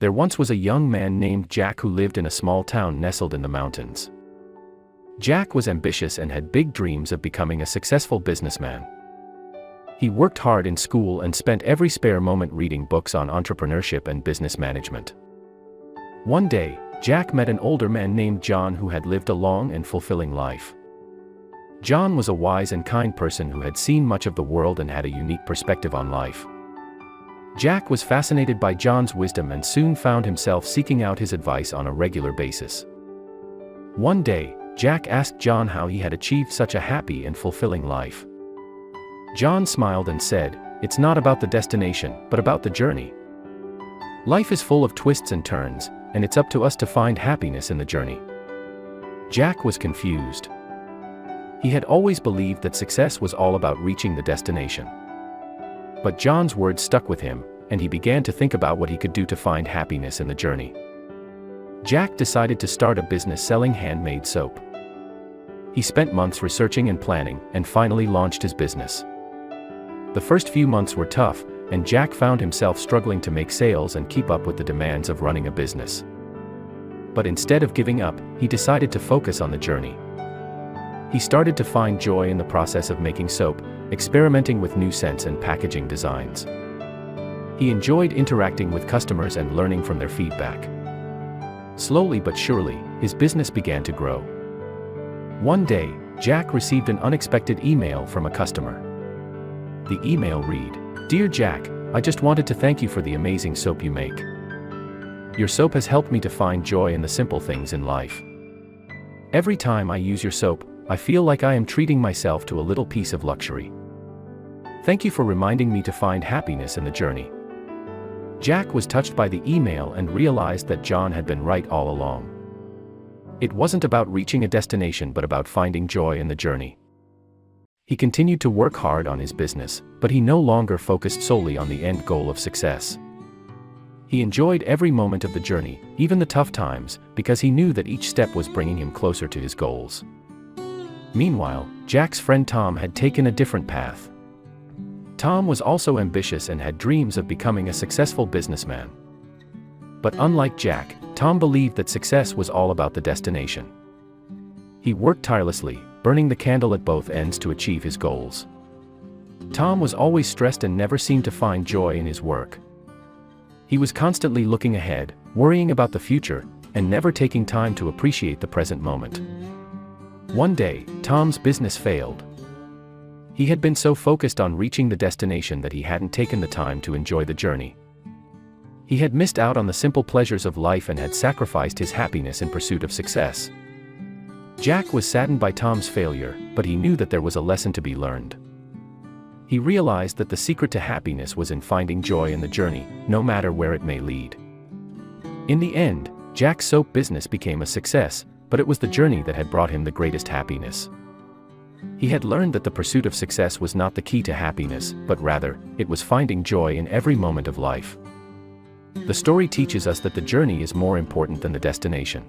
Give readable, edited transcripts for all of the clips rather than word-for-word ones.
There once was a young man named Jack who lived in a small town nestled in the mountains. Jack was ambitious and had big dreams of becoming a successful businessman. He worked hard in school and spent every spare moment reading books on entrepreneurship and business management. One day, Jack met an older man named John who had lived a long and fulfilling life. John was a wise and kind person who had seen much of the world and had a unique perspective on life. Jack was fascinated by John's wisdom and soon found himself seeking out his advice on a regular basis. One day, Jack asked John how he had achieved such a happy and fulfilling life. John smiled and said, "It's not about the destination, but about the journey. Life is full of twists and turns, and it's up to us to find happiness in the journey." Jack was confused. He had always believed that success was all about reaching the destination. But John's words stuck with him, and he began to think about what he could do to find happiness in the journey. Jack decided to start a business selling handmade soap. He spent months researching and planning, and finally launched his business. The first few months were tough, and Jack found himself struggling to make sales and keep up with the demands of running a business. But instead of giving up, he decided to focus on the journey. He started to find joy in the process of making soap, experimenting with new scents and packaging designs. He enjoyed interacting with customers and learning from their feedback. Slowly but surely, his business began to grow. One day, Jack received an unexpected email from a customer. The email read, "Dear Jack, I just wanted to thank you for the amazing soap you make. Your soap has helped me to find joy in the simple things in life. Every time I use your soap, I feel like I am treating myself to a little piece of luxury. Thank you for reminding me to find happiness in the journey." Jack was touched by the email and realized that John had been right all along. It wasn't about reaching a destination but about finding joy in the journey. He continued to work hard on his business, but he no longer focused solely on the end goal of success. He enjoyed every moment of the journey, even the tough times, because he knew that each step was bringing him closer to his goals. Meanwhile, Jack's friend Tom had taken a different path. Tom was also ambitious and had dreams of becoming a successful businessman. But unlike Jack, Tom believed that success was all about the destination. He worked tirelessly, burning the candle at both ends to achieve his goals. Tom was always stressed and never seemed to find joy in his work. He was constantly looking ahead, worrying about the future, and never taking time to appreciate the present moment. One day, Tom's business failed. He had been so focused on reaching the destination that he hadn't taken the time to enjoy the journey. He had missed out on the simple pleasures of life and had sacrificed his happiness in pursuit of success. Jack was saddened by Tom's failure, but he knew that there was a lesson to be learned. He realized that the secret to happiness was in finding joy in the journey, no matter where it may lead. In the end, Jack's soap business became a success, but it was the journey that had brought him the greatest happiness. He had learned that the pursuit of success was not the key to happiness, but rather, it was finding joy in every moment of life. The story teaches us that the journey is more important than the destination.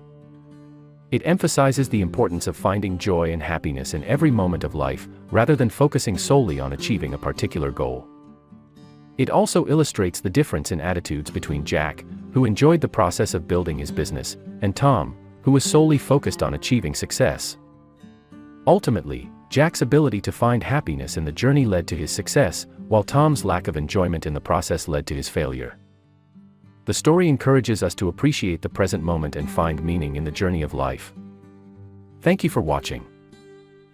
It emphasizes the importance of finding joy and happiness in every moment of life, rather than focusing solely on achieving a particular goal. It also illustrates the difference in attitudes between Jack, who enjoyed the process of building his business, and Tom, who was solely focused on achieving success. Ultimately, Jack's ability to find happiness in the journey led to his success, while Tom's lack of enjoyment in the process led to his failure. The story encourages us to appreciate the present moment and find meaning in the journey of life. Thank you for watching.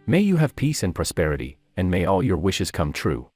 May you have peace and prosperity, and may all your wishes come true.